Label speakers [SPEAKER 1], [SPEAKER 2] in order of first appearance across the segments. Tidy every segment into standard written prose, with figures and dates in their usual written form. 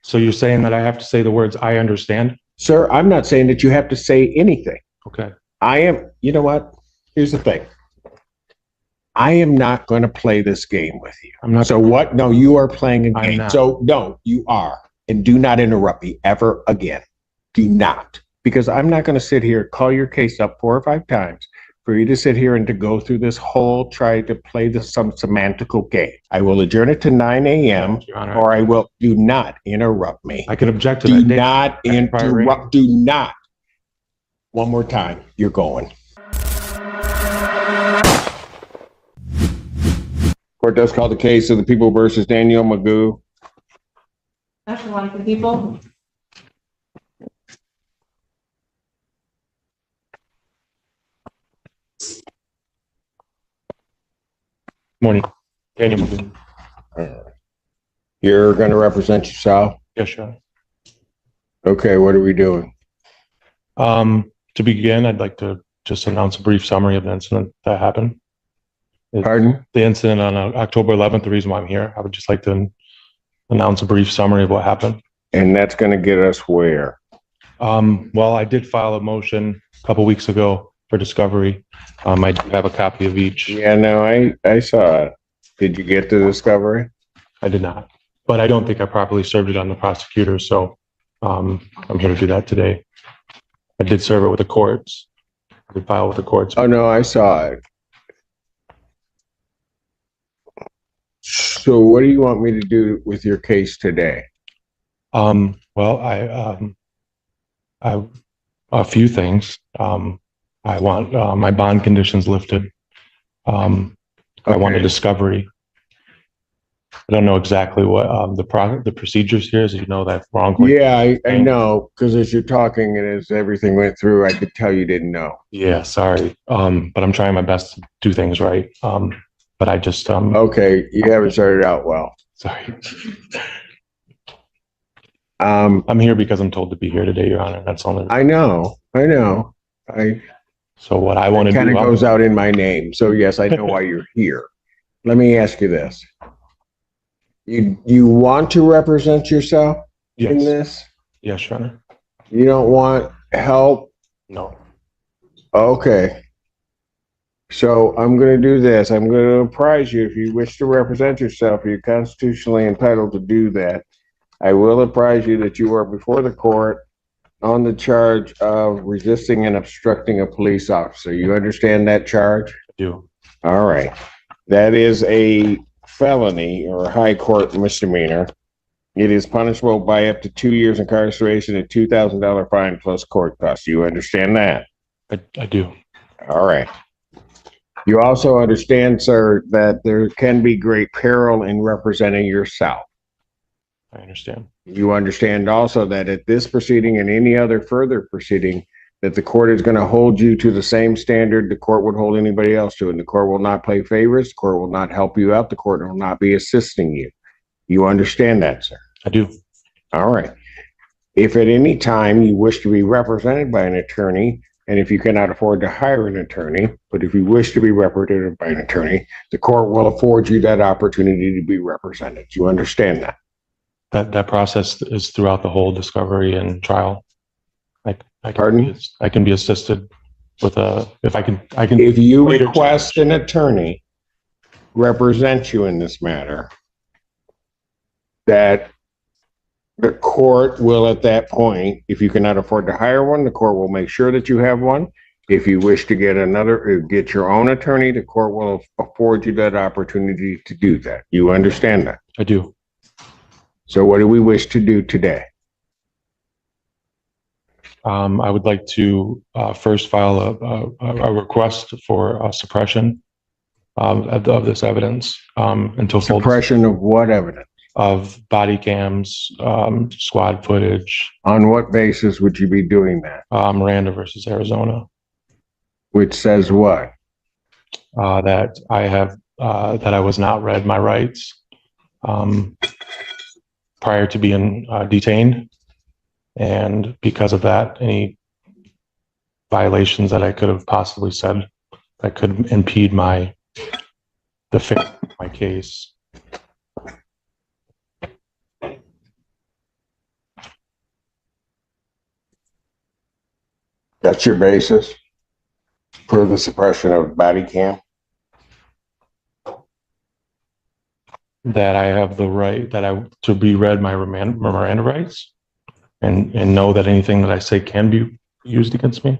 [SPEAKER 1] So you're saying that I have to say the words, I understand?
[SPEAKER 2] Sir, I'm not saying that you have to say anything.
[SPEAKER 1] Okay.
[SPEAKER 2] You know what? Here's the thing. I am not going to play this game with you.
[SPEAKER 1] I'm not.
[SPEAKER 2] So what? No, you are playing a
[SPEAKER 1] I'm
[SPEAKER 2] game.
[SPEAKER 1] not.
[SPEAKER 2] So no, you are. And do not interrupt me ever again. Do not. Because I'm not going to sit here, call your case up 4 or 5 times for you to sit here and to go through this whole, try to play some semantical game. I will adjourn it to 9 a.m.
[SPEAKER 1] Your Honor.
[SPEAKER 2] or I will. Do not interrupt me.
[SPEAKER 1] I can object to
[SPEAKER 2] Do
[SPEAKER 1] that.
[SPEAKER 2] not interrupt. Do not. One more time. You're going. Court does call the case of the people versus Daniel Magoo.
[SPEAKER 3] That's a lot of people.
[SPEAKER 1] Morning. Daniel Magoo.
[SPEAKER 2] You're going to represent yourself?
[SPEAKER 1] Yes, Your Honor.
[SPEAKER 2] Okay, what are we doing?
[SPEAKER 1] To begin, I'd like to just announce a brief summary of the incident that happened.
[SPEAKER 2] Pardon?
[SPEAKER 1] The incident on October 11th, the reason why I'm here. I would just like to announce a brief summary of what happened.
[SPEAKER 2] And that's going to get us where?
[SPEAKER 1] Well, I did file a motion a couple weeks ago for discovery. I do have a copy of each.
[SPEAKER 2] Yeah, no, I saw it. Did you get the discovery?
[SPEAKER 1] I did not, but I don't think I properly served it on the prosecutor. So I'm here to do that today. I did serve it with the courts. I did file with the courts.
[SPEAKER 2] Oh, no, I saw it. So what do you want me to do with your case today?
[SPEAKER 1] Well, I a few things. I want my bond conditions lifted. I want a discovery. I don't know exactly what the procedures here is. You know that wrong.
[SPEAKER 2] Yeah, I know, because as you're talking and as everything went through, I could tell you didn't know.
[SPEAKER 1] Yeah, sorry. But I'm trying my best to do things right. But I just
[SPEAKER 2] okay, you haven't started out well.
[SPEAKER 1] Sorry. I'm here because I'm told to be here today, Your Honor. That's only.
[SPEAKER 2] I know.
[SPEAKER 1] So what I want to do
[SPEAKER 2] kind of goes out in my name. So yes, I know why you're here. Let me ask you this: you want to represent yourself in this?
[SPEAKER 1] Yes, Your Honor.
[SPEAKER 2] You don't want help?
[SPEAKER 1] No.
[SPEAKER 2] Okay. So I'm going to do this. I'm going to apprise you, if you wish to represent yourself, you're constitutionally entitled to do that. I will apprise you that you are before the court on the charge of resisting and obstructing a police officer. You understand that charge?
[SPEAKER 1] I do.
[SPEAKER 2] All right. That is a felony or a high court misdemeanor. It is punishable by up to 2 years incarceration and $2,000 fine plus court costs. You understand that?
[SPEAKER 1] I do.
[SPEAKER 2] All right. You also understand, sir, that there can be great peril in representing yourself.
[SPEAKER 1] I understand.
[SPEAKER 2] You understand also that at this proceeding and any other further proceeding, that the court is going to hold you to the same standard the court would hold anybody else to, and the court will not play favorites, the court will not help you out, the court will not be assisting you. You understand that, sir?
[SPEAKER 1] I do.
[SPEAKER 2] All right. If at any time you wish to be represented by an attorney, and if you cannot afford to hire an attorney, but if you wish to be represented by an attorney, the court will afford you that opportunity to be represented. You understand that?
[SPEAKER 1] That process is throughout the whole discovery and trial.
[SPEAKER 2] Pardon?
[SPEAKER 1] I can be assisted with if I can.
[SPEAKER 2] If you request an attorney represent you in this matter, that the court will at that point, if you cannot afford to hire one, the court will make sure that you have one. If you wish to get your own attorney, the court will afford you that opportunity to do that. You understand that?
[SPEAKER 1] I do.
[SPEAKER 2] So what do we wish to do today?
[SPEAKER 1] I would like to first file a request for suppression of this evidence until
[SPEAKER 2] suppression of what evidence?
[SPEAKER 1] Of body cams, squad footage.
[SPEAKER 2] On what basis would you be doing that?
[SPEAKER 1] Miranda versus Arizona.
[SPEAKER 2] Which says what?
[SPEAKER 1] That I was not read my rights prior to being detained, and because of that, any violations that I could have possibly said that could impede my case.
[SPEAKER 2] That's your basis for the suppression of body cam?
[SPEAKER 1] That I have the right to be read my Miranda rights and know that anything that I say can be used against me.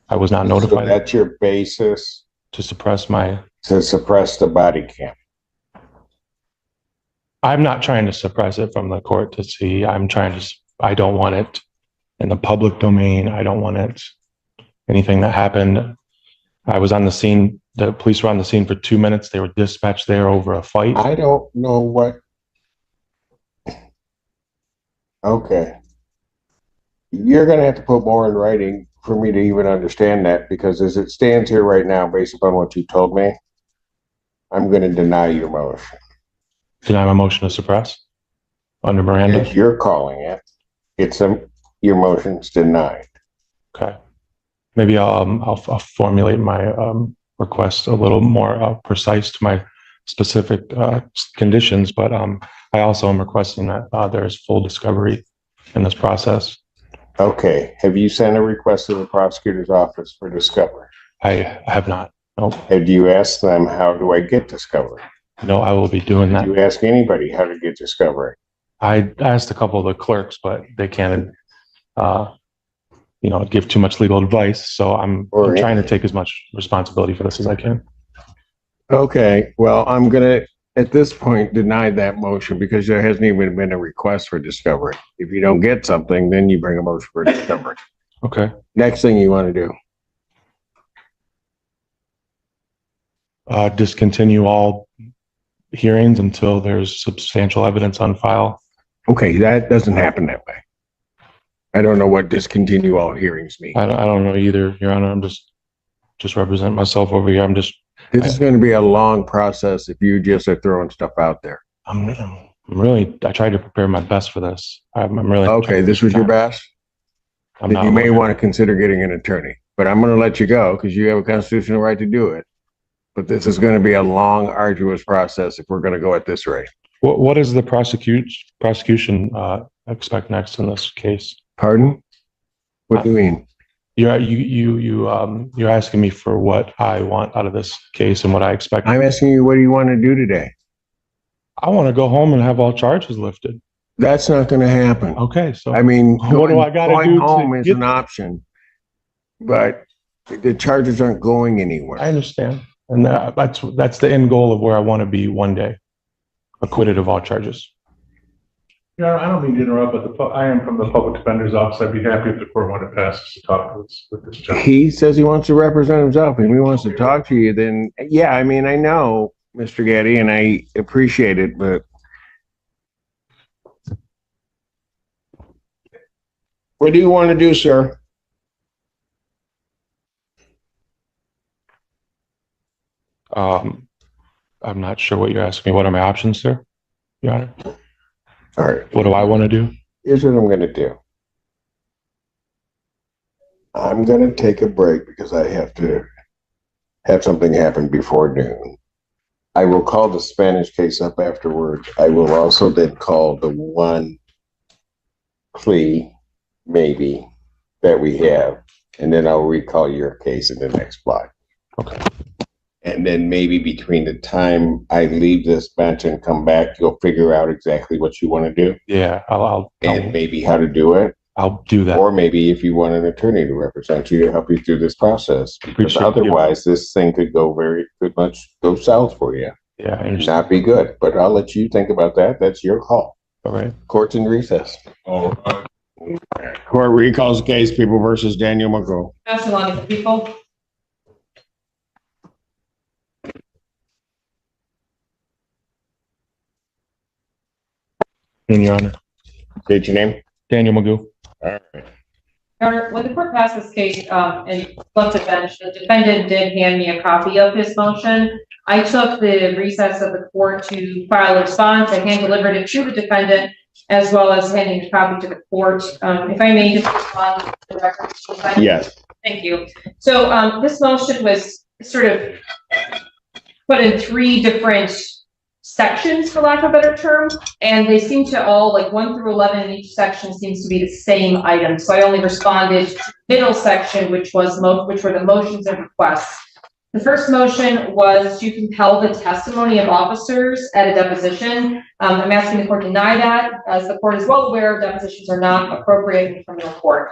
[SPEAKER 1] I was not notified.
[SPEAKER 2] So that's your basis
[SPEAKER 1] to suppress
[SPEAKER 2] the body cam.
[SPEAKER 1] I'm not trying to suppress it from the court to see. I don't want it in the public domain. I don't want it. Anything that happened, I was on the scene. The police were on the scene for 2 minutes. They were dispatched there over a fight.
[SPEAKER 2] I don't know what. Okay. You're going to have to put more in writing for me to even understand that, because as it stands here right now, based upon what you told me, I'm going to deny your motion.
[SPEAKER 1] Deny my motion to suppress under Miranda?
[SPEAKER 2] As you're calling it, your motion's denied.
[SPEAKER 1] Okay. Maybe I'll formulate my request a little more precise to my specific conditions, but I also am requesting that there is full discovery in this process.
[SPEAKER 2] Okay. Have you sent a request to the prosecutor's office for discovery?
[SPEAKER 1] I have not. No.
[SPEAKER 2] Have you asked them, how do I get discovery?
[SPEAKER 1] No, I will be doing that.
[SPEAKER 2] Did you ask anybody how to get discovery?
[SPEAKER 1] I asked a couple of the clerks, but they can't, give too much legal advice. So I'm trying to take as much responsibility for this as I can.
[SPEAKER 2] Okay. Well, I'm going to, at this point, deny that motion because there hasn't even been a request for discovery. If you don't get something, then you bring a motion for discovery.
[SPEAKER 1] Okay.
[SPEAKER 2] Next thing you want to do.
[SPEAKER 1] Discontinue all hearings until there's substantial evidence on file.
[SPEAKER 2] Okay, that doesn't happen that way. I don't know what discontinue all hearings mean.
[SPEAKER 1] I don't know either, Your Honor. I'm just representing myself over here.
[SPEAKER 2] This is going to be a long process if you just are throwing stuff out there.
[SPEAKER 1] I tried to prepare my best for this. I'm really
[SPEAKER 2] okay. This was your best. Then you may want to consider getting an attorney, but I'm going to let you go because you have a constitutional right to do it. But this is going to be a long, arduous process if we're going to go at this rate.
[SPEAKER 1] What does the prosecution expect next in this case?
[SPEAKER 2] Pardon? What do you mean?
[SPEAKER 1] You're asking me for what I want out of this case and what I expect.
[SPEAKER 2] I'm asking you, what do you want to do today?
[SPEAKER 1] I want to go home and have all charges lifted.
[SPEAKER 2] That's not going to happen.
[SPEAKER 1] Okay, so
[SPEAKER 2] I mean,
[SPEAKER 1] what do I got to do?
[SPEAKER 2] Going home is an option, but the charges aren't going anywhere.
[SPEAKER 1] I understand. And that's the end goal of where I want to be one day, acquitted of all charges.
[SPEAKER 4] Yeah, I don't mean to interrupt, but I am from the public defender's office. I'd be happy if the court wanted to pass us to talk with this gentleman.
[SPEAKER 2] He says he wants to represent himself, and he wants to talk to you. Then, yeah, I mean, I know, Mr. Gaddy, and I appreciate it, but what do you want to do, sir?
[SPEAKER 1] I'm not sure what you're asking me. What are my options, sir? Your Honor?
[SPEAKER 2] All right.
[SPEAKER 1] What do I want to do?
[SPEAKER 2] Here's what I'm going to do. I'm going to take a break because I have to have something happen before noon. I will call the Spanish case up afterward. I will also then call the one plea, maybe, that we have, and then I'll recall your case in the next block.
[SPEAKER 1] Okay.
[SPEAKER 2] And then maybe between the time I leave this bench and come back, you'll figure out exactly what you want to do.
[SPEAKER 1] Yeah, I'll
[SPEAKER 2] maybe how to do it.
[SPEAKER 1] I'll do that.
[SPEAKER 2] Or maybe if you want an attorney to represent you to help you through this process, because otherwise this thing could much go south for you.
[SPEAKER 1] Yeah, I understand.
[SPEAKER 2] Not be good, but I'll let you think about that. That's your call.
[SPEAKER 1] All right.
[SPEAKER 2] Court's in recess. All right. Court recalls case, People versus Daniel McGraw.
[SPEAKER 3] Pass along to people.
[SPEAKER 1] Your Honor.
[SPEAKER 2] State your name.
[SPEAKER 1] Daniel Magoo.
[SPEAKER 2] All right.
[SPEAKER 3] Your Honor, when the court passed this case and left the bench, the defendant did hand me a copy of his motion. I took the recess of the court to file a response. I hand delivered it to the defendant, as well as handing the copy to the court. If I may just respond to the record.
[SPEAKER 2] Yes.
[SPEAKER 3] Thank you. So this motion was sort of put in three different sections, for lack of a better term, and they seem to all, like 1 through 11 in each section seems to be the same item. So I only responded to the middle section, which were the motions and requests. The first motion was to compel the testimony of officers at a deposition. I'm asking the court to deny that. As the court is well aware, depositions are not appropriate in criminal court.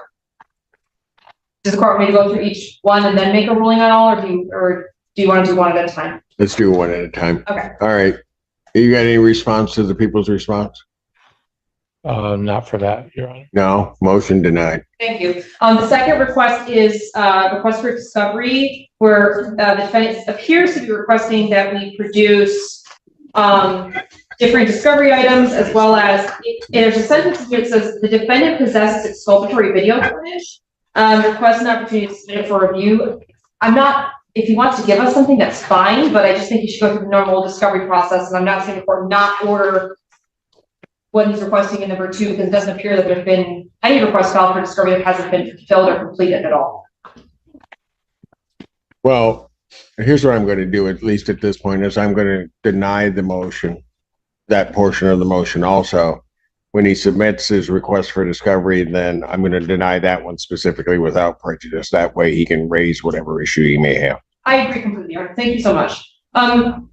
[SPEAKER 3] Does the court want me to go through each one and then make a ruling on all, or do you want to do one at a time?
[SPEAKER 2] Let's do one at a time.
[SPEAKER 3] Okay.
[SPEAKER 2] All right. You got any response to the people's response?
[SPEAKER 1] Not for that, Your Honor.
[SPEAKER 2] No, motion denied.
[SPEAKER 3] Thank you. The second request is request for discovery, where the defendant appears to be requesting that we produce different discovery items, as well as there's a sentence here that says the defendant possesses exculpatory video footage. Request an opportunity to submit it for review. If he wants to give us something, that's fine, but I just think he should go through the normal discovery process, and I'm not saying the court not order what he's requesting in number 2, because it doesn't appear that there's been any request filed for discovery that hasn't been fulfilled or completed at all.
[SPEAKER 2] Well, here's what I'm going to do, at least at this point, is I'm going to deny the motion, that portion of the motion also. When he submits his request for discovery, then I'm going to deny that one specifically without prejudice. That way he can raise whatever issue he may have.
[SPEAKER 3] I agree completely, Your Honor. Thank you so much.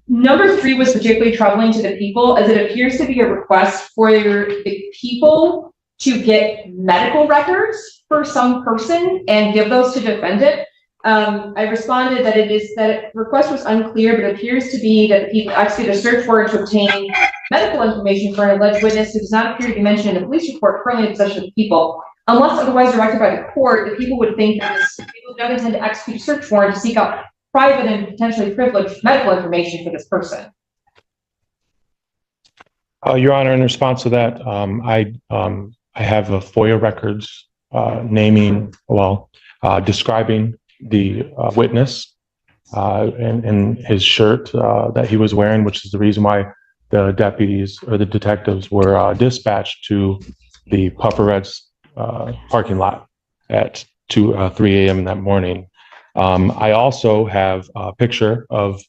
[SPEAKER 3] Number 3 was particularly troubling to the people, as it appears to be a request for the people to get medical records for some person and give those to defendant. I responded that request was unclear, but it appears to be that the people executed a search warrant to obtain medical information for an alleged witness who does not appear to be mentioned in the police report currently in possession of the people. Unless otherwise directed by the court, the people would think that people do not intend to execute a search warrant to seek out private and potentially privileged medical information for this person.
[SPEAKER 1] Your Honor, in response to that, I have a FOIA records describing the witness and his shirt that he was wearing, which is the reason why the deputies or the detectives were dispatched to the Puffer Reds parking lot at 3 a.m. in that morning. I also have a picture of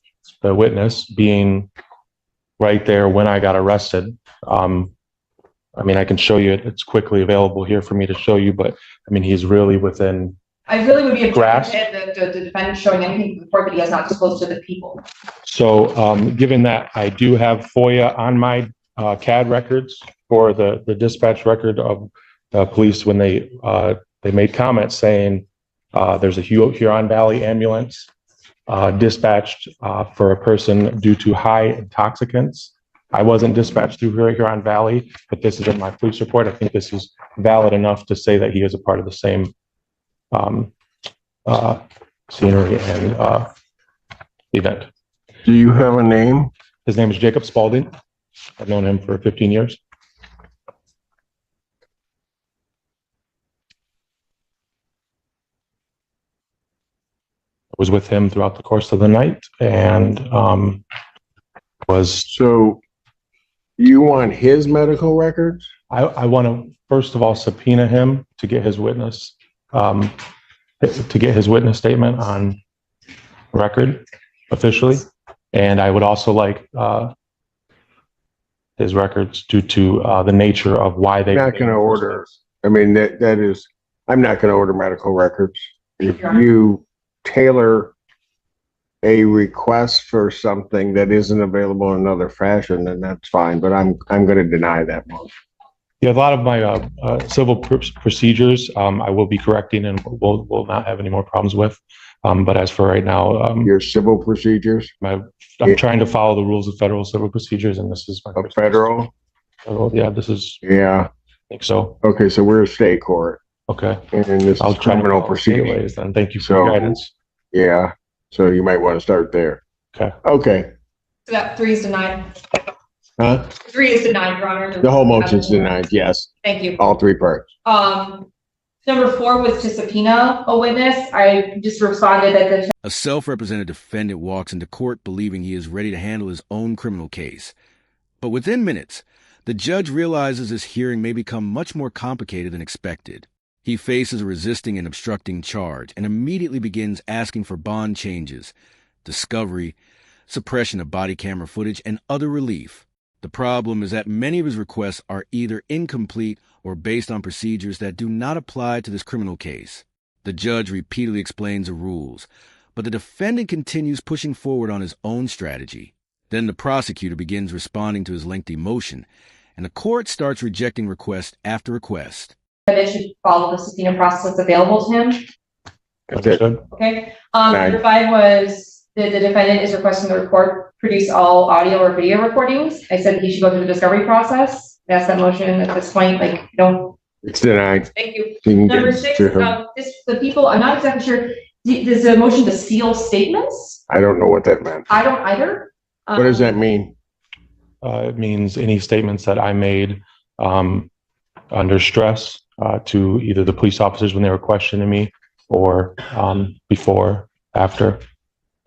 [SPEAKER 1] the witness being right there when I got arrested. I mean, I can show you it. It's quickly available here for me to show you, but I mean, he's really within. I really would be
[SPEAKER 3] objecting to the defendant showing anything to the court that he has not disclosed to the people.
[SPEAKER 1] So, given that I do have FOIA on my CAD records for the dispatch record of the police when they made comments saying there's a Huron Valley ambulance dispatched for a person due to high intoxicants. I wasn't dispatched through Huron Valley, but this is in my police report. I think this is valid enough to say that he is a part of the same scenery and event.
[SPEAKER 2] Do you have a name?
[SPEAKER 1] His name is Jacob Spalding. I've known him for 15 years. I was with him throughout the course of the night and
[SPEAKER 2] So you want his medical records?
[SPEAKER 1] I want to, first of all, subpoena him to get his witness statement on record officially. And I would also like his records due to the nature of why they.
[SPEAKER 2] I'm not going to order. I mean, I'm not going to order medical records. If you tailor a request for something that isn't available in another fashion, then that's fine. But I'm going to deny that motion.
[SPEAKER 1] Yeah, a lot of my civil procedures I will be correcting and will not have any more problems with. But as for right now,
[SPEAKER 2] your civil procedures,
[SPEAKER 1] I'm trying to follow the rules of federal civil procedures, and this is my
[SPEAKER 2] federal.
[SPEAKER 1] Yeah, this is.
[SPEAKER 2] Yeah,
[SPEAKER 1] I think so.
[SPEAKER 2] Okay, so we're a state court.
[SPEAKER 1] Okay,
[SPEAKER 2] and this
[SPEAKER 1] I'll
[SPEAKER 2] is criminal proceedings.
[SPEAKER 1] Then thank you for your guidance.
[SPEAKER 2] Yeah, so you might want to start there.
[SPEAKER 1] Okay.
[SPEAKER 2] Okay.
[SPEAKER 3] So that 3 is denied.
[SPEAKER 2] Huh?
[SPEAKER 3] 3 is denied, Your Honor.
[SPEAKER 2] The whole motion's denied. Yes.
[SPEAKER 3] Thank you.
[SPEAKER 2] All 3 parts.
[SPEAKER 3] Number 4 was to subpoena a witness. I just responded that
[SPEAKER 5] a self-represented defendant walks into court believing he is ready to handle his own criminal case. But within minutes, the judge realizes his hearing may become much more complicated than expected. He faces a resisting and obstructing charge and immediately begins asking for bond changes, discovery, suppression of body camera footage, and other relief. The problem is that many of his requests are either incomplete or based on procedures that do not apply to this criminal case. The judge repeatedly explains the rules, but the defendant continues pushing forward on his own strategy. Then the prosecutor begins responding to his lengthy motion, and the court starts rejecting request after request.
[SPEAKER 3] That it should follow the subpoena process that's available to him.
[SPEAKER 1] Understood.
[SPEAKER 3] Okay. Number 5 was the defendant is requesting the court produce all audio or video recordings. I said he should go through the discovery process. That's that motion at this point. Like, don't.
[SPEAKER 2] It's denied.
[SPEAKER 3] Thank you.
[SPEAKER 2] You can
[SPEAKER 3] Number
[SPEAKER 2] get
[SPEAKER 3] 6,
[SPEAKER 2] to him.
[SPEAKER 3] the people, I'm not exactly sure. There's a motion to seal statements.
[SPEAKER 2] I don't know what that meant.
[SPEAKER 3] I don't either.
[SPEAKER 2] What does that mean?
[SPEAKER 1] It means any statements that I made under stress to either the police officers when they were questioning me or before, after.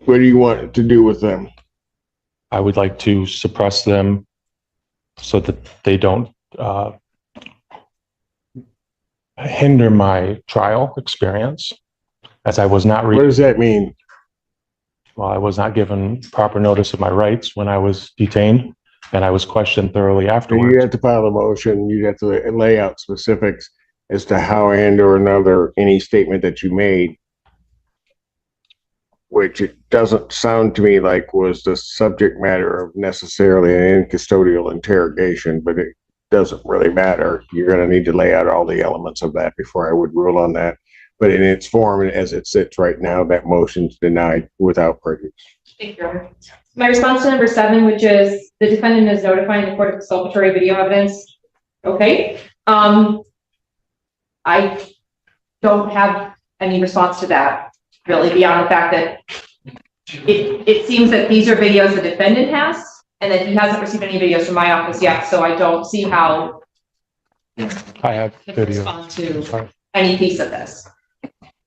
[SPEAKER 2] What do you want to do with them?
[SPEAKER 1] I would like to suppress them so that they don't hinder my trial experience, as I was not
[SPEAKER 2] What does that mean?
[SPEAKER 1] well, I was not given proper notice of my rights when I was detained, and I was questioned thoroughly
[SPEAKER 2] You
[SPEAKER 1] afterwards.
[SPEAKER 2] have to file a motion. You have to lay out specifics as to how and or another any statement that you made, which it doesn't sound to me like was the subject matter of necessarily an custodial interrogation, but it doesn't really matter. You're going to need to lay out all the elements of that before I would rule on that. But in its form, as it sits right now, that motion's denied without prejudice.
[SPEAKER 3] Thank you. My response to number 7, which is the defendant is notifying the court of exculpatory video evidence. Okay. I don't have any response to that, really, beyond the fact that it seems that these are videos the defendant has, and that he hasn't received any videos from my office yet, so I don't see how
[SPEAKER 1] I have
[SPEAKER 3] he can
[SPEAKER 1] videos.
[SPEAKER 3] respond to
[SPEAKER 1] Sorry.
[SPEAKER 3] any piece of this.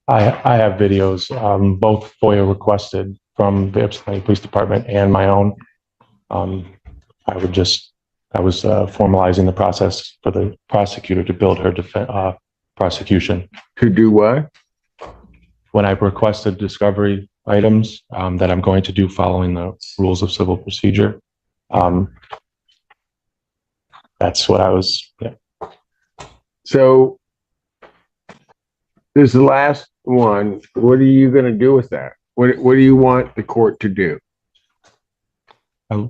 [SPEAKER 1] I have videos, both FOIA requested from the Ypsilanti Police Department and my own. I was formalizing the process for the prosecutor to build her prosecution.
[SPEAKER 2] To do what?
[SPEAKER 1] When I requested discovery items that I'm going to do following the rules of civil procedure, that's what I was. Yeah.
[SPEAKER 2] So this last one, what are you going to do with that? What do you want the court to do?
[SPEAKER 1] I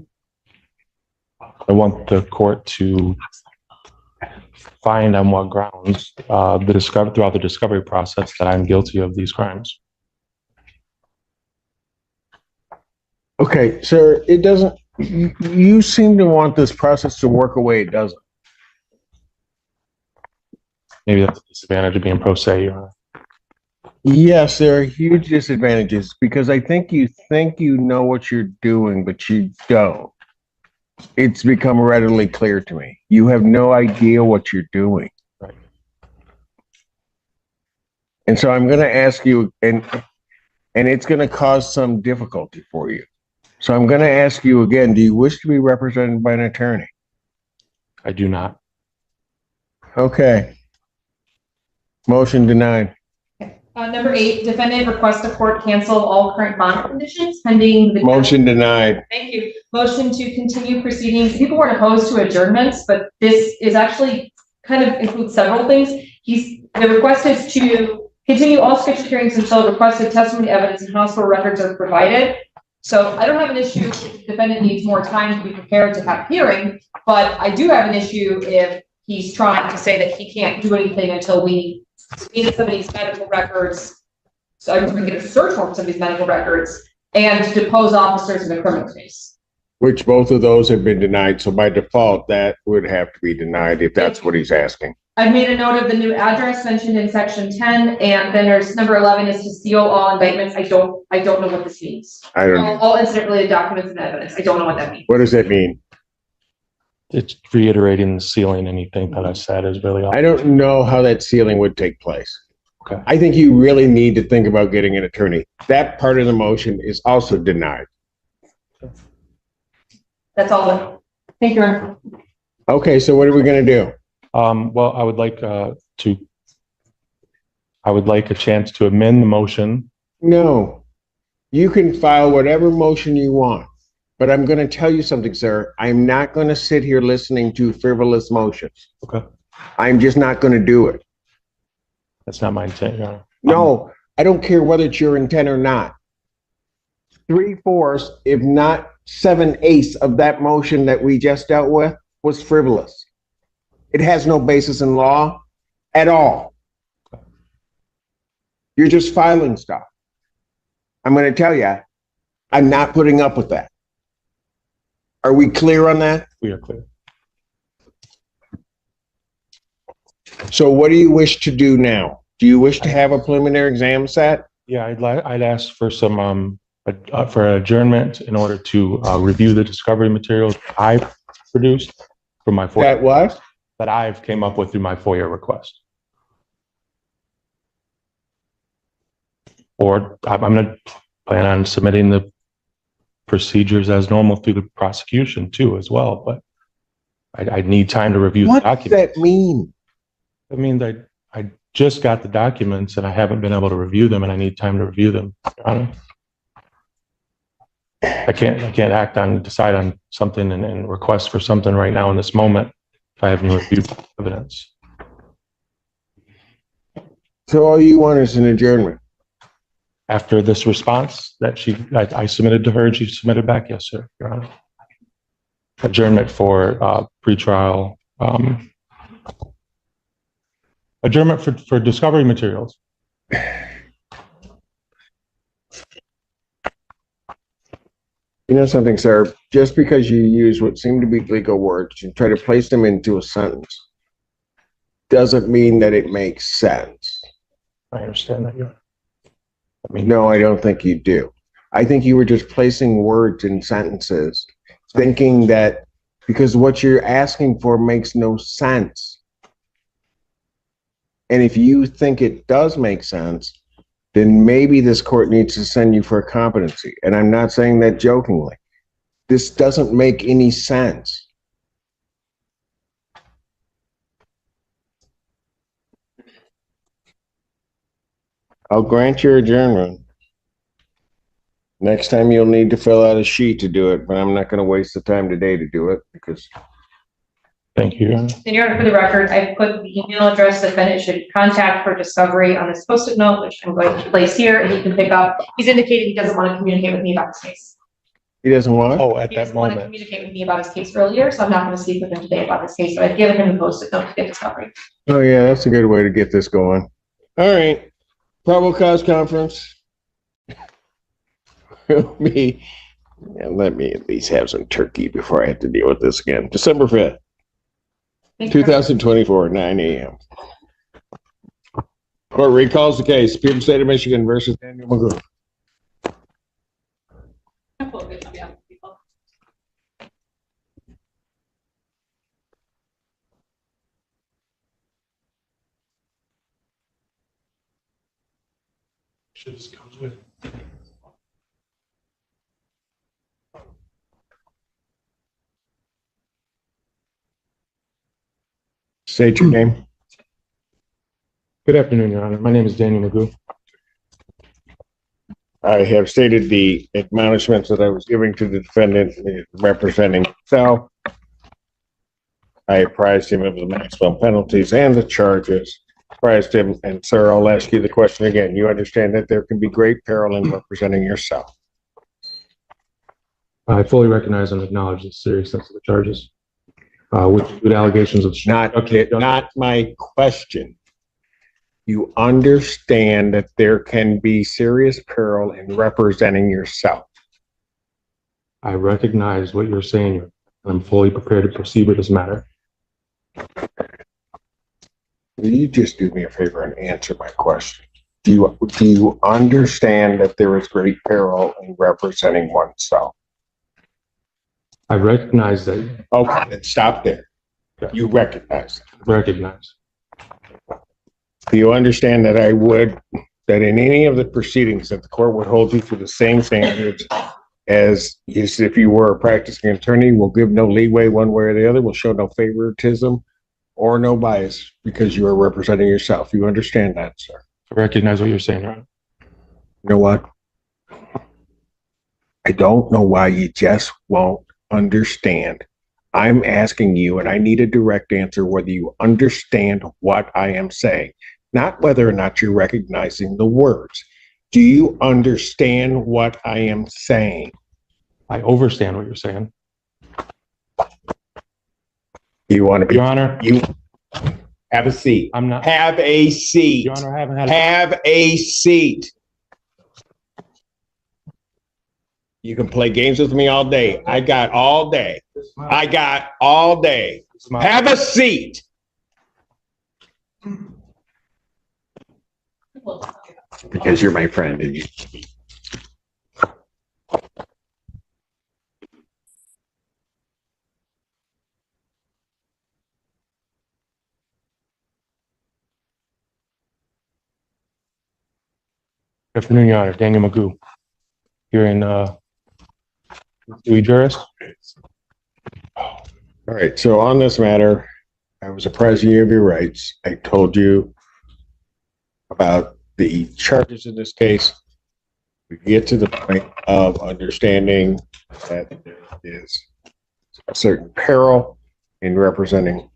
[SPEAKER 1] want the court to find on what grounds throughout the discovery process that I'm guilty of these crimes.
[SPEAKER 2] Okay, sir, it doesn't, you seem to want this process to work away. It doesn't.
[SPEAKER 1] Maybe that's a disadvantage of being pro se, Your Honor.
[SPEAKER 2] Yes, there are huge disadvantages because I think you know what you're doing, but you don't. It's become readily clear to me. You have no idea what you're doing.
[SPEAKER 1] Right.
[SPEAKER 2] And so I'm going to ask you, and it's going to cause some difficulty for you. So I'm going to ask you again, do you wish to be represented by an attorney?
[SPEAKER 1] I do not.
[SPEAKER 2] Okay. Motion denied.
[SPEAKER 3] Number 8, defendant requests the court cancel all current bond conditions pending the.
[SPEAKER 2] Motion denied.
[SPEAKER 3] Thank you. Motion to continue proceedings. People weren't opposed to adjournments, but this is actually kind of includes several things. The request is to continue all scheduled hearings until requested testimony, evidence, and hospital records are provided. So I don't have an issue if the defendant needs more time to be prepared to have hearing, but I do have an issue if he's trying to say that he can't do anything until we subpoena somebody's medical records. So I'm going to get a search warrant for somebody's medical records and depose officers in a criminal case.
[SPEAKER 2] Which both of those have been denied. So by default, that would have to be denied if that's what he's asking.
[SPEAKER 3] I've made a note of the new address mentioned in section 10, and then there's number 11 is to seal all indictments. I don't know what this means.
[SPEAKER 2] I don't.
[SPEAKER 3] All incident related documents and evidence. I don't know what that means.
[SPEAKER 2] What does that mean?
[SPEAKER 1] It's reiterating and sealing anything that I said is really all.
[SPEAKER 2] I don't know how that sealing would take place.
[SPEAKER 1] Okay.
[SPEAKER 2] I think you really need to think about getting an attorney. That part of the motion is also denied.
[SPEAKER 3] That's all. Thank you, Ron.
[SPEAKER 2] Okay, so what are we going to do?
[SPEAKER 1] Well, I would like a chance to amend the motion.
[SPEAKER 2] No, you can file whatever motion you want. But I'm going to tell you something, sir. I'm not going to sit here listening to frivolous motions.
[SPEAKER 1] Okay.
[SPEAKER 2] I'm just not going to do it.
[SPEAKER 1] That's not my intent, Your Honor.
[SPEAKER 2] No, I don't care whether it's your intent or not. 3/4, if not 7/8 of that motion that we just dealt with was frivolous. It has no basis in law at all. You're just filing stuff. I'm going to tell you, I'm not putting up with that. Are we clear on that?
[SPEAKER 1] We are clear.
[SPEAKER 2] So what do you wish to do now? Do you wish to have a preliminary exam set?
[SPEAKER 1] Yeah, I'd ask for some, for an adjournment in order to review the discovery materials I produced for my FOIA.
[SPEAKER 2] That what?
[SPEAKER 1] That I've came up with through my FOIA request. Or I'm going to plan on submitting the procedures as normal through the prosecution too, as well. But I need time to review the
[SPEAKER 2] What does
[SPEAKER 1] documents.
[SPEAKER 2] that mean?
[SPEAKER 1] It means I just got the documents and I haven't been able to review them, and I need time to review them, Your Honor. I can't decide on something and request for something right now in this moment if I haven't reviewed evidence.
[SPEAKER 2] So all you want is an adjournment?
[SPEAKER 1] After this response that I submitted to her and she submitted back, yes, sir, Your Honor. Adjournment for pretrial, adjournment for discovery materials.
[SPEAKER 2] You know something, sir? Just because you use what seem to be legal words and try to place them into a sentence doesn't mean that it makes sense.
[SPEAKER 1] I understand that, Your Honor.
[SPEAKER 2] No, I don't think you do. I think you were just placing words in sentences, thinking that because what you're asking for makes no sense. And if you think it does make sense, then maybe this court needs to send you for a competency. And I'm not saying that jokingly. This doesn't make any sense. I'll grant your adjournment. Next time you'll need to fill out a sheet to do it, but I'm not going to waste the time today to do it because.
[SPEAKER 1] Thank you, Your Honor.
[SPEAKER 3] And Your Honor, for the record, I put the email address the defendant should contact for discovery on this post-it note, which I'm going to place here, and he can pick up. He's indicated he doesn't want to communicate with me about his case.
[SPEAKER 2] He doesn't want?
[SPEAKER 1] Oh, at
[SPEAKER 3] He
[SPEAKER 1] that
[SPEAKER 3] doesn't want to
[SPEAKER 1] moment.
[SPEAKER 3] communicate with me about his case earlier, so I'm not going to speak with him today about his case, but I've given him the post-it note to get discovery.
[SPEAKER 2] Oh, yeah, that's a good way to get this going. All right. Probable cause conference. Let me at least have some turkey before I have to deal with this again. December 5th,
[SPEAKER 3] Thank you.
[SPEAKER 2] 2024, 9 a.m. Court recalls the case, People State of Michigan versus Daniel McGrew.
[SPEAKER 1] Just comes with.
[SPEAKER 2] State your name.
[SPEAKER 1] Good afternoon, Your Honor. My name is Daniel McGrew.
[SPEAKER 2] I have stated the admonishments that I was giving to the defendant representing himself. I apprised him of the maximum penalties and the charges. Apprised him, and sir, I'll ask you the question again. You understand that there can be great peril in representing yourself.
[SPEAKER 1] I fully recognize and acknowledge the seriousness of the charges. With good allegations of
[SPEAKER 2] Not my question. You understand that there can be serious peril in representing yourself.
[SPEAKER 1] I recognize what you're saying, and I'm fully prepared to proceed with this matter.
[SPEAKER 2] Will you just do me a favor and answer my question? Do you understand that there is great peril in representing oneself?
[SPEAKER 1] I recognize that.
[SPEAKER 2] Okay, then stop there. You recognize it.
[SPEAKER 1] Recognize.
[SPEAKER 2] Do you understand that that in any of the proceedings that the court would hold you to the same standards as if you were a practicing attorney, will give no leeway one way or the other, will show no favoritism or no bias because you are representing yourself. You understand that, sir?
[SPEAKER 1] I recognize what you're saying, Your Honor.
[SPEAKER 2] You know what? I don't know why you just won't understand. I'm asking you, and I need a direct answer, whether you understand what I am saying, not whether or not you're recognizing the words. Do you understand what I am saying?
[SPEAKER 1] I overstand what you're saying.
[SPEAKER 2] You want to be,
[SPEAKER 1] Your Honor,
[SPEAKER 2] you have a seat.
[SPEAKER 1] I'm not,
[SPEAKER 2] Have a seat.
[SPEAKER 1] Your Honor, I haven't had,
[SPEAKER 2] Have a seat. You can play games with me all day. I got all day. I got all day. Have a seat. Because you're my friend and you.
[SPEAKER 1] Good afternoon, Your Honor. Daniel Magoo. Here in, Dewey Juris.
[SPEAKER 2] All right, so on this matter, I was apprised you of your rights. I told you about the charges in this case. We get to the point of understanding that there is a certain peril in representing.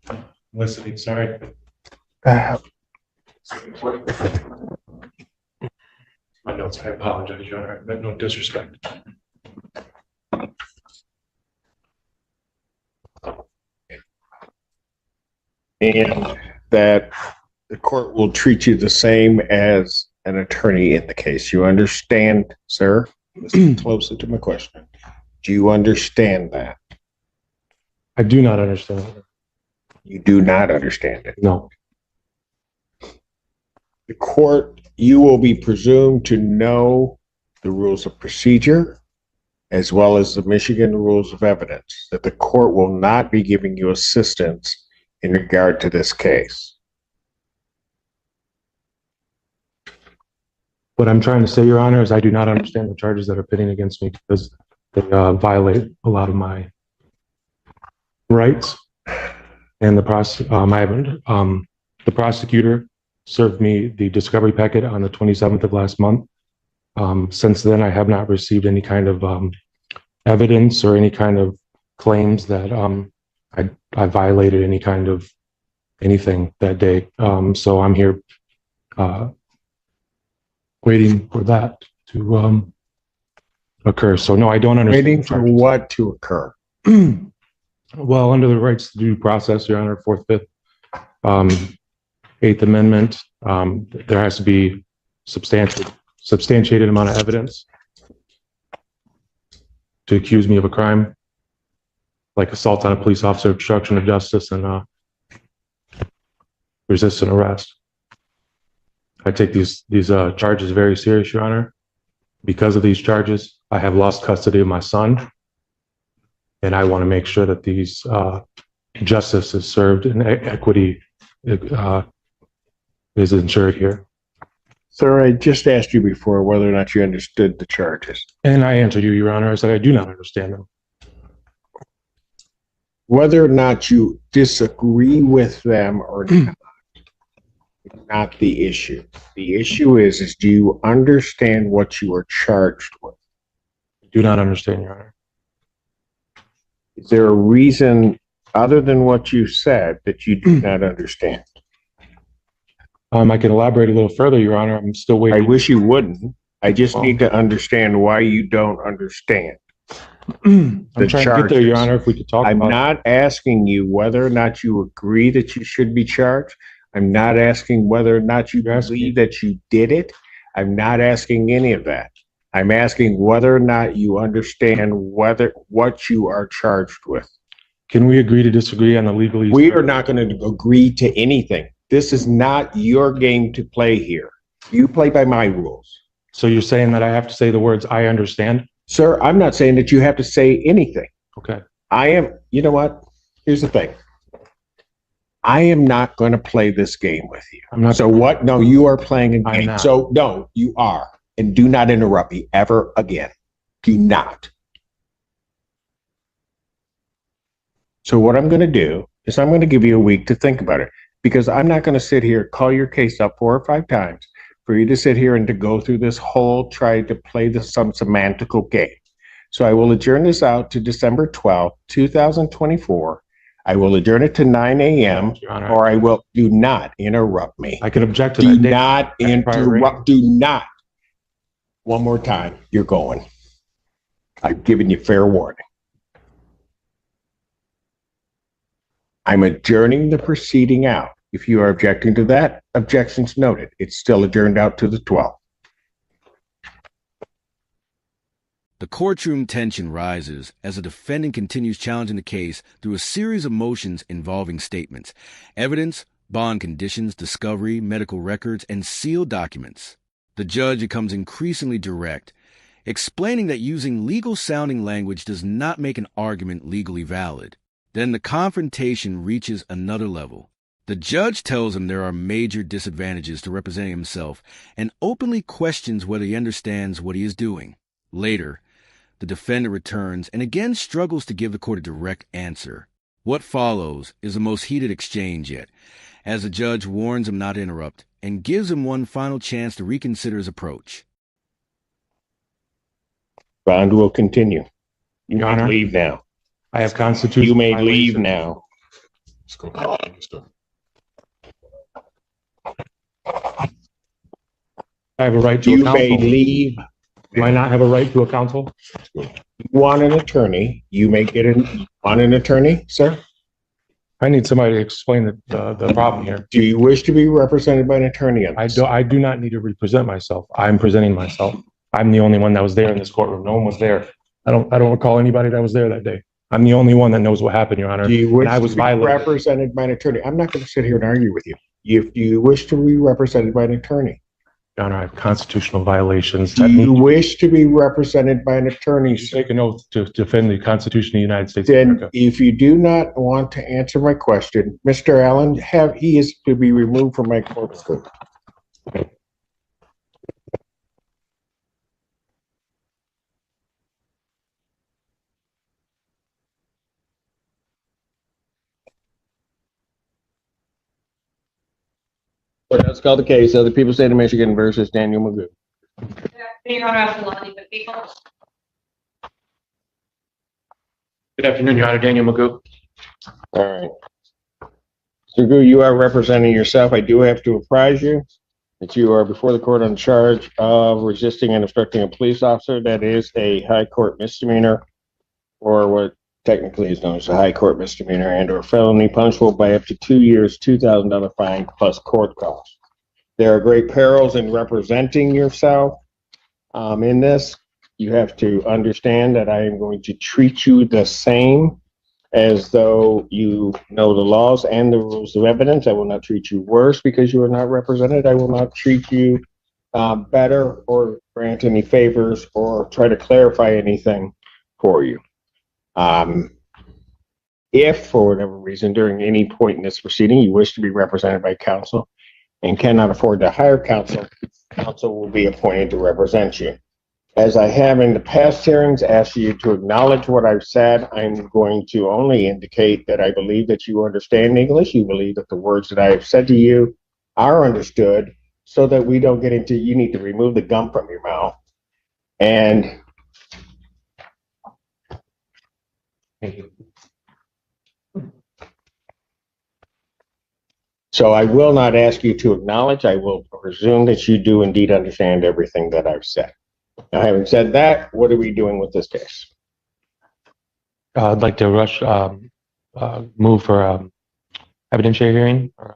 [SPEAKER 1] Listening, sorry. My notes, I apologize, Your Honor. I meant no disrespect.
[SPEAKER 2] And that the court will treat you the same as an attorney in the case. You understand, sir? Listen closer to my question. Do you understand that?
[SPEAKER 1] I do not understand.
[SPEAKER 2] You do not understand it.
[SPEAKER 1] No.
[SPEAKER 2] The court, you will be presumed to know the rules of procedure as well as the Michigan rules of evidence, that the court will not be giving you assistance in regard to this case.
[SPEAKER 1] What I'm trying to say, Your Honor, is I do not understand the charges that are pitting against me because they violate a lot of my rights. And the prosecutor served me the discovery packet on the 27th of last month. Since then, I have not received any kind of evidence or any kind of claims that I violated any kind of anything that day. So I'm here waiting for that to occur. So no, I don't understand.
[SPEAKER 2] Waiting for what to occur?
[SPEAKER 1] Well, under the rights to due process, Your Honor, 4th, 5th, 8th Amendment, there has to be substantiated amount of evidence to accuse me of a crime, like assault on a police officer, obstruction of justice, and resisting arrest. I take these charges very serious, Your Honor. Because of these charges, I have lost custody of my son, and I want to make sure that these justice is served and equity is ensured here.
[SPEAKER 2] Sir, I just asked you before whether or not you understood the charges.
[SPEAKER 1] And I answered you, Your Honor. I said I do not understand them.
[SPEAKER 2] Whether or not you disagree with them or not, is not the issue. The issue is do you understand what you are charged with?
[SPEAKER 1] I do not understand, Your Honor.
[SPEAKER 2] Is there a reason other than what you said that you do not understand?
[SPEAKER 1] I can elaborate a little further, Your Honor. I'm still
[SPEAKER 2] I
[SPEAKER 1] waiting.
[SPEAKER 2] wish you wouldn't. I just need to understand why you don't understand.
[SPEAKER 1] I'm
[SPEAKER 2] the
[SPEAKER 1] trying to get there, Your
[SPEAKER 2] charges.
[SPEAKER 1] Honor, if we could talk
[SPEAKER 2] I'm
[SPEAKER 1] about
[SPEAKER 2] not asking you whether or not you agree that you should be charged. I'm not asking whether or not you
[SPEAKER 1] You're asking-
[SPEAKER 2] believe that you did it. I'm not asking any of that. I'm asking whether or not you understand what you are charged with.
[SPEAKER 1] Can we agree to disagree on the legalese?
[SPEAKER 2] We are not going to agree to anything. This is not your game to play here. You play by my rules.
[SPEAKER 1] So you're saying that I have to say the words, I understand?
[SPEAKER 2] Sir, I'm not saying that you have to say anything.
[SPEAKER 1] Okay.
[SPEAKER 2] You know what? Here's the thing. I am not going to play this game with you.
[SPEAKER 1] I'm not.
[SPEAKER 2] So what? No, you are playing a
[SPEAKER 1] I'm
[SPEAKER 2] game.
[SPEAKER 1] not.
[SPEAKER 2] So no, you are. And do not interrupt me ever again. Do not. So what I'm going to do is I'm going to give you a week to think about it, because I'm not going to sit here, call your case up 4 or 5 times for you to sit here and to go through this whole, try to play some semantical game. So I will adjourn this out to December 12th, 2024. I will adjourn it to 9 a.m.
[SPEAKER 1] Your Honor.
[SPEAKER 2] or I will, do not interrupt me.
[SPEAKER 1] I can object to
[SPEAKER 2] Do
[SPEAKER 1] that date.
[SPEAKER 2] not interrupt, do not. One more time, you're going. I've given you fair warning. I'm adjourning the proceeding out. If you are objecting to that, objections noted. It's still adjourned out to the 12th.
[SPEAKER 5] The courtroom tension rises as the defendant continues challenging the case through a series of motions involving statements, evidence, bond conditions, discovery, medical records, and sealed documents. The judge becomes increasingly direct, explaining that using legal-sounding language does not make an argument legally valid. Then the confrontation reaches another level. The judge tells him there are major disadvantages to representing himself and openly questions whether he understands what he is doing. Later, the defendant returns and again struggles to give the court a direct answer. What follows is the most heated exchange yet, as the judge warns him not to interrupt and gives him one final chance to reconsider his approach.
[SPEAKER 2] Bond will continue. You
[SPEAKER 1] Your
[SPEAKER 2] may
[SPEAKER 1] Honor.
[SPEAKER 2] leave now.
[SPEAKER 1] I have constitutional.
[SPEAKER 2] You may leave
[SPEAKER 1] violation.
[SPEAKER 2] now.
[SPEAKER 1] I have a right to
[SPEAKER 2] You
[SPEAKER 1] a
[SPEAKER 2] may
[SPEAKER 1] counsel.
[SPEAKER 2] leave.
[SPEAKER 1] Do I not have a right to a counsel?
[SPEAKER 2] You want an attorney, you may get want an attorney, sir?
[SPEAKER 1] I need somebody to explain the problem here.
[SPEAKER 2] Do you wish to be represented by an attorney on this?
[SPEAKER 1] I do not need to represent myself. I'm presenting myself. I'm the only one that was there in this courtroom. No one was there. I don't recall anybody that was there that day. I'm the only one that knows what happened, Your Honor.
[SPEAKER 2] Do you wish
[SPEAKER 1] I was
[SPEAKER 2] to be
[SPEAKER 1] violated.
[SPEAKER 2] represented by an attorney? I'm not going to sit here and argue with you. If you wish to be represented by an attorney,
[SPEAKER 1] Your Honor, I have constitutional violations.
[SPEAKER 2] do you wish to be represented by an attorney,
[SPEAKER 1] You
[SPEAKER 2] sir?
[SPEAKER 1] take an oath to defend the Constitution of the United States of
[SPEAKER 2] Then,
[SPEAKER 1] America.
[SPEAKER 2] if you do not want to answer my question, Mr. Allen, he is to be removed from my courtroom. Let's call the case of the People State of Michigan versus Daniel Magoo.
[SPEAKER 3] Your Honor, Abdullah, the people.
[SPEAKER 1] Good afternoon, Your Honor. Daniel Magoo.
[SPEAKER 2] All right. Mr. Magoo, you are representing yourself. I do have to apprise you that you are before the court on charge of resisting and obstructing a police officer. That is a high court misdemeanor, or what technically is known as a high court misdemeanor and or felony, punishable by up to 2 years, $2,000 fine plus court costs. There are great perils in representing yourself in this. You have to understand that I am going to treat you the same as though you know the laws and the rules of evidence. I will not treat you worse because you are not represented. I will not treat you better or grant any favors or try to clarify anything for you. If for whatever reason during any point in this proceeding you wish to be represented by counsel and cannot afford to hire counsel, counsel will be appointed to represent you. As I have in the past hearings asked you to acknowledge what I've said, I'm going to only indicate that I believe that you understand English. You believe that the words that I have said to you are understood, so that we don't get into, you need to remove the gum from your mouth. And
[SPEAKER 1] Thank you.
[SPEAKER 2] so I will not ask you to acknowledge. I will presume that you do indeed understand everything that I've said. Now, having said that, what are we doing with this case?
[SPEAKER 1] I'd like to move for evidentiary hearing or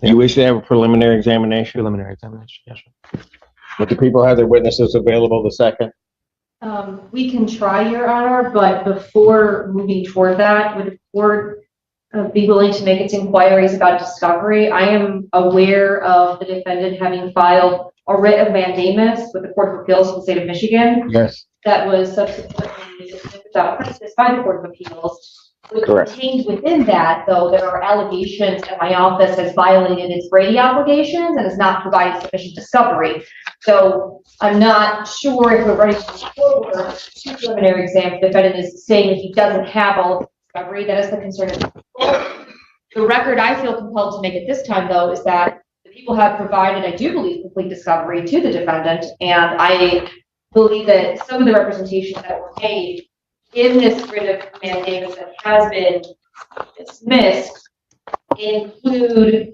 [SPEAKER 2] You wish to have a preliminary examination?
[SPEAKER 1] preliminary examination. Yes, sir.
[SPEAKER 2] Would the people have their witnesses available the second?
[SPEAKER 3] We can try, Your Honor, but before moving toward that, would the court be willing to make its inquiries about discovery? I am aware of the defendant having filed a writ of mandamus with the Court of Appeals for the state of Michigan
[SPEAKER 2] Yes.
[SPEAKER 3] that was subsequently dismissed without prejudice by the Court of Appeals.
[SPEAKER 2] Correct.
[SPEAKER 3] Contained within that, though, there are allegations that my office has violated its Brady obligations and has not provided sufficient discovery. So I'm not sure if we're ready to move forward to preliminary exam. The defendant is saying that he doesn't have all of the discovery. That is the concern of the court. The record I feel compelled to make at this time, though, is that the people have provided, I do believe, complete discovery to the defendant, and I believe that some of the representations that were made in this writ of mandamus that has been dismissed include,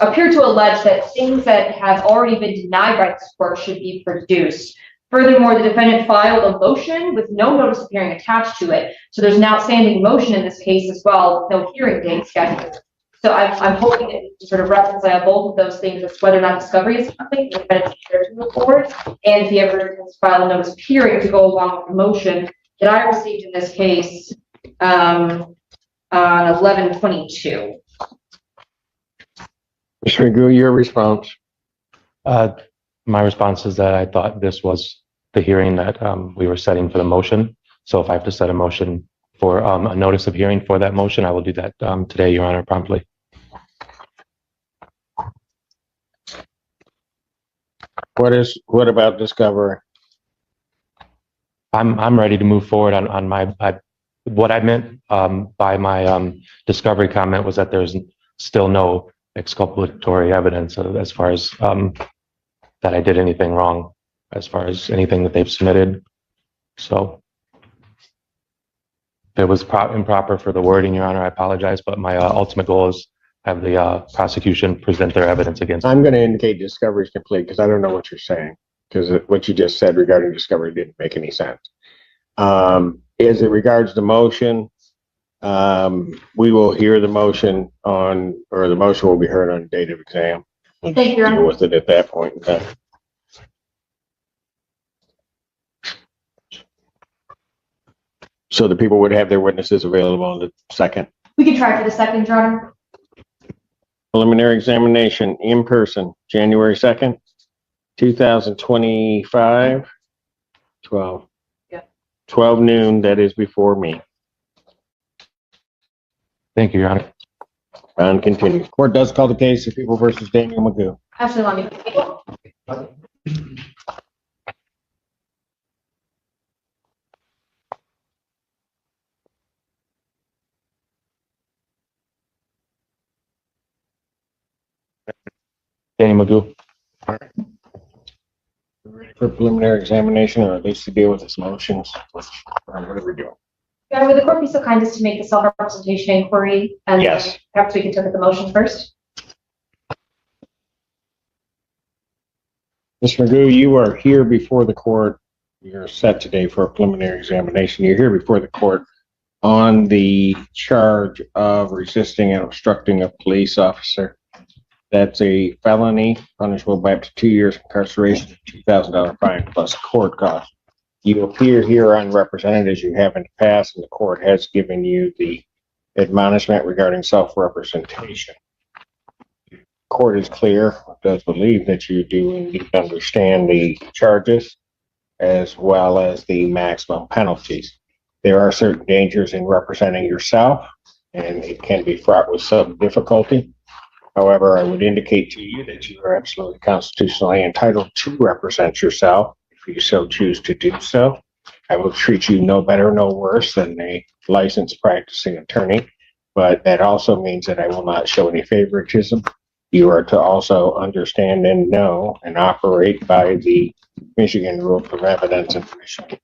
[SPEAKER 3] appear to allege that things that have already been denied by this court should be produced. Furthermore, the defendant filed a motion with no notice of hearing attached to it. So there's an outstanding motion in this case as well, no hearing date scheduled. So I'm hoping to sort of reconcile both of those things as whether or not discovery is something the defendant should move forward, and if he ever intends to file a notice of hearing to go along with the motion that I received in this case on 11/22.
[SPEAKER 2] Mr. Magoo, your response?
[SPEAKER 1] My response is that I thought this was the hearing that we were setting for the motion. So if I have to set a motion for a notice of hearing for that motion, I will do that today, Your Honor, promptly.
[SPEAKER 2] What about discovery?
[SPEAKER 1] I'm ready to move forward on my, what I meant by my discovery comment was that there's still no exculpatory evidence as far as that I did anything wrong, as far as anything that they've submitted. So if it was improper for the wording, Your Honor, I apologize, but my ultimate goal is have the prosecution present their evidence against me.
[SPEAKER 2] I'm going to indicate discovery is complete because I don't know what you're saying, because what you just said regarding discovery didn't make any sense. As it regards the motion, we will hear the motion or the motion will be heard on date of exam.
[SPEAKER 3] Thank you, Your Honor.
[SPEAKER 2] Deal with it at that point in time. So the people would have their witnesses available on the second.
[SPEAKER 3] We can try for the second, Your Honor.
[SPEAKER 2] Preliminary examination in person, January 2nd, 2025, 12.
[SPEAKER 3] Yeah.
[SPEAKER 2] 12 noon, that is before me.
[SPEAKER 1] Thank you, Your Honor.
[SPEAKER 2] And continue. Court does call the case of People versus Daniel Magoo.
[SPEAKER 3] Actually, let me.
[SPEAKER 1] Danny Magoo.
[SPEAKER 2] For preliminary examination, or at least to deal with his motions. What are we doing?
[SPEAKER 3] Yeah, would the court be so kind as to make the self-representation inquiry? And
[SPEAKER 2] Yes.
[SPEAKER 3] perhaps we can look at the motion first.
[SPEAKER 2] Mr. Magoo, you are here before the court. You're set today for a preliminary examination. You're here before the court on the charge of resisting and obstructing a police officer. That's a felony punishable by up to 2 years incarceration, $2,000 fine plus court costs. You appear here unrepresented as you have in the past, and the court has given you the admonishment regarding self-representation. Court is clear, does believe that you do indeed understand the charges as well as the maximum penalties. There are certain dangers in representing yourself, and it can be fraught with some difficulty. However, I would indicate to you that you are absolutely constitutionally entitled to represent yourself if you so choose to do so. I will treat you no better, no worse than a licensed practicing attorney, but that also means that I will not show any favoritism. You are to also understand and know and operate by the Michigan Rules of Evidence and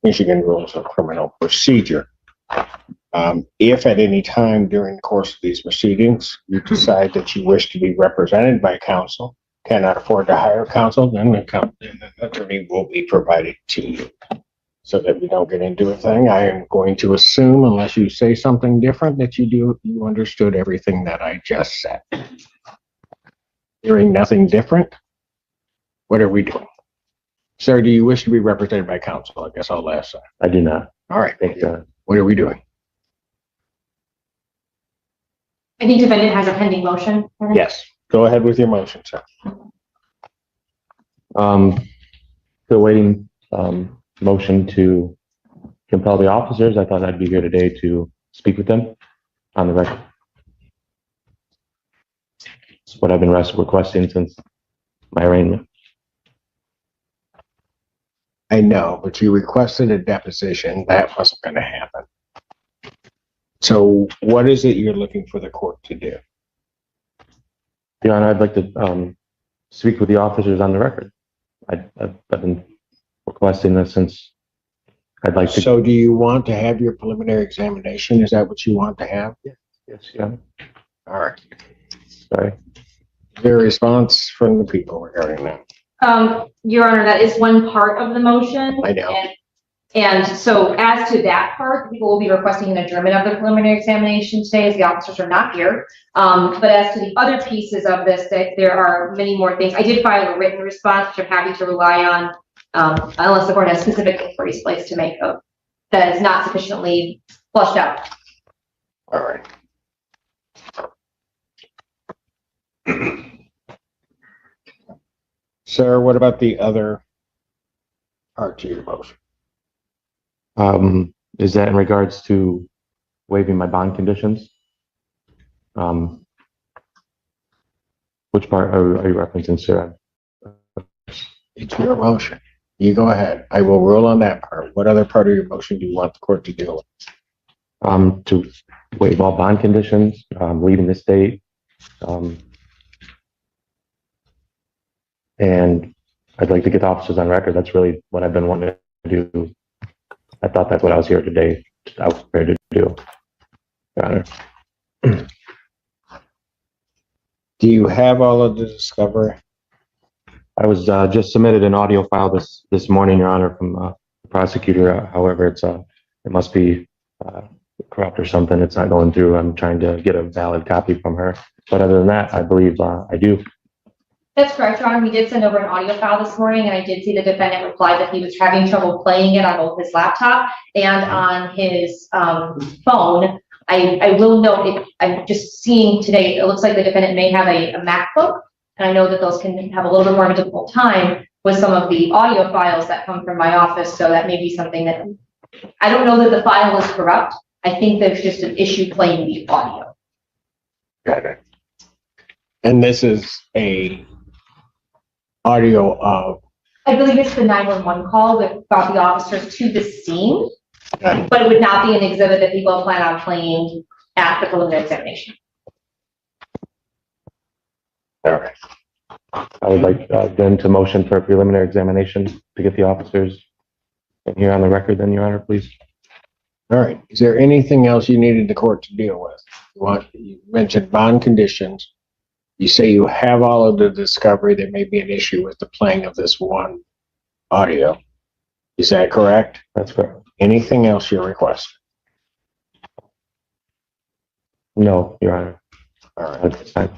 [SPEAKER 2] Michigan Rules of Criminal Procedure. If at any time during the course of these proceedings you decide that you wish to be represented by counsel, cannot afford to hire counsel, then an attorney will be provided to you. So that we don't get into a thing, I am going to assume, unless you say something different, that you understood everything that I just said. Hearing nothing different, what are we doing? Sir, do you wish to be represented by counsel? I guess I'll ask that.
[SPEAKER 1] I do not.
[SPEAKER 2] All right.
[SPEAKER 1] Thank you.
[SPEAKER 2] What are we doing?
[SPEAKER 3] I think defendant has a pending motion.
[SPEAKER 2] Yes. Go ahead with your motion, sir.
[SPEAKER 1] Still waiting, motion to compel the officers. I thought I'd be here today to speak with them on the record. It's what I've been requesting since my arraignment.
[SPEAKER 2] I know, but you requested a deposition. That wasn't going to happen. So what is it you're looking for the court to do?
[SPEAKER 1] Your Honor, I'd like to speak with the officers on the record. I've been requesting this since I'd like to.
[SPEAKER 2] So do you want to have your preliminary examination? Is that what you want to have?
[SPEAKER 1] Yes, yeah.
[SPEAKER 2] All right.
[SPEAKER 1] Sorry.
[SPEAKER 2] Is there a response from the people regarding that?
[SPEAKER 3] Your Honor, that is one part of the motion.
[SPEAKER 2] I know.
[SPEAKER 3] And so as to that part, people will be requesting an adjournment of the preliminary examination today as the officers are not here. But as to the other pieces of this, there are many more things. I did file a written response, which I'm happy to rely on, unless the court has specific inquiries placed to make of that is not sufficiently flushed out.
[SPEAKER 2] All right. Sir, what about the other part to your motion?
[SPEAKER 1] Is that in regards to waiving my bond conditions? Which part are you referencing, sir?
[SPEAKER 2] It's your motion. You go ahead. I will rule on that part. What other part of your motion do you want the court to deal with?
[SPEAKER 1] To waive all bond conditions, leaving the state, and I'd like to get the officers on record. That's really what I've been wanting to do. I thought that's what I was here today. I was prepared to do. Your Honor.
[SPEAKER 2] Do you have all of the discovery?
[SPEAKER 1] I was just submitted an audio file this morning, Your Honor, from the prosecutor. However, it must be corrupt or something. It's not going through. I'm trying to get a valid copy from her. But other than that, I believe I do.
[SPEAKER 3] That's correct, Your Honor. We did send over an audio file this morning, and I did see the defendant reply that he was having trouble playing it on both his laptop and on his phone. I will note, I'm just seeing today, it looks like the defendant may have a MacBook, and I know that those can have a little bit more of a difficult time with some of the audio files that come from my office, so that may be something that, I don't know that the file is corrupt. I think there's just an issue playing the audio.
[SPEAKER 2] Got it. And this is a audio of?
[SPEAKER 3] I believe it's the 911 call that brought the officers to the scene,
[SPEAKER 2] Okay.
[SPEAKER 3] but it would not be an exhibit that people plan on playing at the preliminary examination.
[SPEAKER 2] All right.
[SPEAKER 1] I would like then to motion for a preliminary examination to get the officers in here on the record, then, Your Honor, please.
[SPEAKER 2] All right. Is there anything else you needed the court to deal with? You mentioned bond conditions. You say you have all of the discovery. There may be an issue with the playing of this one audio. Is that correct?
[SPEAKER 1] That's correct.
[SPEAKER 2] Anything else you're requesting?
[SPEAKER 1] No, Your Honor.
[SPEAKER 2] All right.
[SPEAKER 1] That's fine.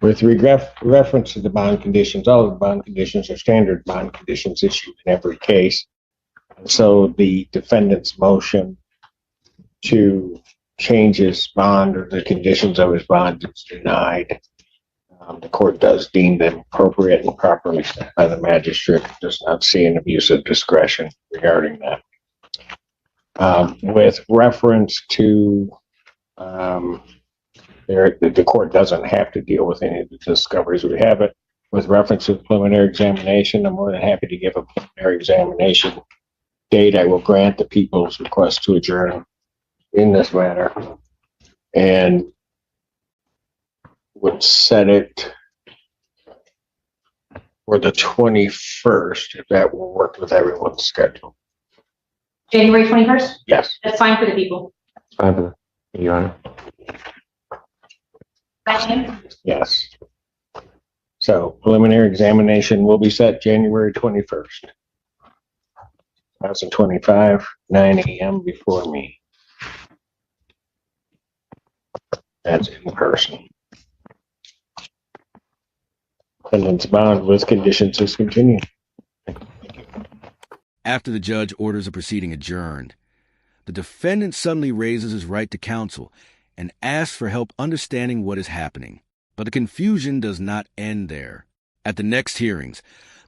[SPEAKER 2] With reference to the bond conditions, all of the bond conditions are standard bond conditions issued in every case. So the defendant's motion to change his bond or the conditions of his bond is denied. The court does deem them appropriate and properly set by the magistrate. Does not see an abuse of discretion regarding that. With reference to the court doesn't have to deal with any of the discoveries. We have it with reference to the preliminary examination. I'm more than happy to give a preliminary examination date. I will grant the people's request to adjourn in this matter and would set it for the 21st, if that will work with everyone's schedule.
[SPEAKER 3] January 21st?
[SPEAKER 2] Yes.
[SPEAKER 3] That's fine for the people.
[SPEAKER 1] Fine for the, Your Honor.
[SPEAKER 2] Yes. So preliminary examination will be set January 21st. 2025, 9 a.m. before me. That's in person. Defendant's bond with conditions is continued.
[SPEAKER 5] After the judge orders a proceeding adjourned, the defendant suddenly raises his right to counsel and asks for help understanding what is happening. But the confusion does not end there. At the next hearings,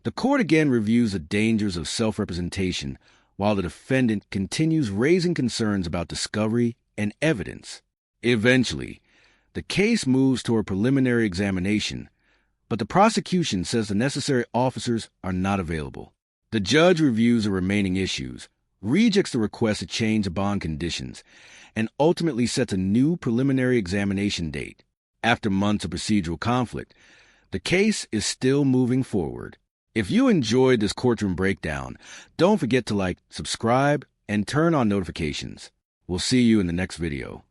[SPEAKER 5] the court again reviews the dangers of self-representation while the defendant continues raising concerns about discovery and evidence. Eventually, the case moves to a preliminary examination, but the prosecution says the necessary officers are not available. The judge reviews the remaining issues, rejects the request to change the bond conditions, and ultimately sets a new preliminary examination date. After months of procedural conflict, the case is still moving forward. If you enjoyed this courtroom breakdown, don't forget to like, subscribe, and turn on notifications. We'll see you in the next video.